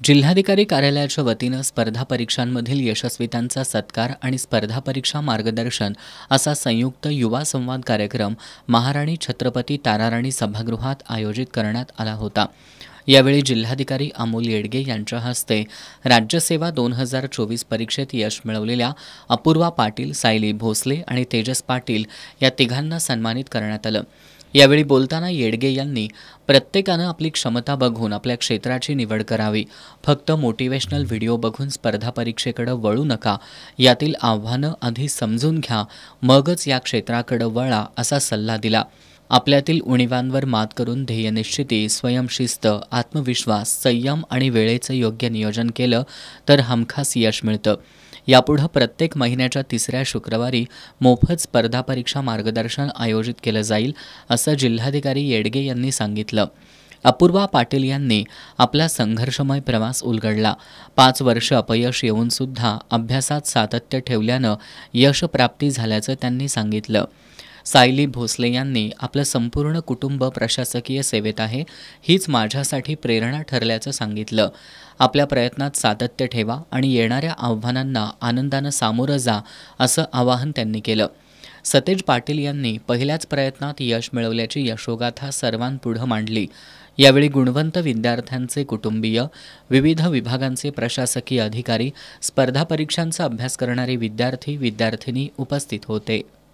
जिल्हाधिकारी कार्यालयाच्या वतीनं स्पर्धा परीक्षांमधील यशस्वीतांचा सत्कार आणि स्पर्धा परीक्षा मार्गदर्शन असा संयुक्त युवा संवाद कार्यक्रम महाराणी छत्रपती ताराराणी सभागृहात आयोजित करण्यात आला होता। यावेळी जिल्हाधिकारी अमोल येडगे यांच्या हस्ते राज्यसेवा 2024 परीक्षेत यश मिळवलेल्या अपूर्वा पाटील, सायली भोसले आणि तेजस पाटील या तिघांना सन्मानित करण्यात आलं। यावेळी बोलताना येडगे यांनी प्रत्येकानं आपली क्षमता बघून आपल्या क्षेत्राची निवड करावी, फक्त मोटिवेशनल व्हिडिओ बघून स्पर्धा परीक्षेकडे वळू नका, यातील आव्हानं आधी समजून घ्या, मगच या क्षेत्राकडे वळा असा सल्ला दिला। आपल्यातील उणीवांवर मात करून ध्येयनिश्चिती, स्वयंशिस्त, आत्मविश्वास, संयम आणि वेळेचं योग्य नियोजन केलं तर हमखास यश मिळतं। यापुढे प्रत्येक महिन्याच्या 3ऱ्या शुक्रवारी मोफत स्पर्धा परीक्षा मार्गदर्शन आयोजित केलं जाईल असं जिल्हाधिकारी येडगे यांनी सांगितलं। अपूर्वा पाटील यांनी आपला संघर्षमय प्रवास उलगडला। 5 वर्ष अपयश येऊन सुद्धा अभ्यासात सातत्य ठेवल्यानं यश प्राप्ती झाल्याचं त्यांनी सांगितलं। सायली भोसले यांनी आपलं संपूर्ण कुटुंब प्रशासकीय सेवेत आहे, हीच माझ्यासाठी प्रेरणा ठरल्याचं सांगितलं। आपल्या प्रयत्नात सातत्य ठेवा आणि येणाऱ्या आव्हानांना आनंदानं सामोरं जा असं आवाहन त्यांनी केलं। सतेज पाटील यांनी पहिल्याच प्रयत्नात यश मिळवल्याची यशोगाथा सर्वांपुढे मांडली। यावेळी गुणवंत विद्यार्थ्यांचे कुटुंबीय, विविध विभागांचे प्रशासकीय अधिकारी, स्पर्धा परीक्षांचा अभ्यास करणारे विद्यार्थी विद्यार्थिनी उपस्थित होते।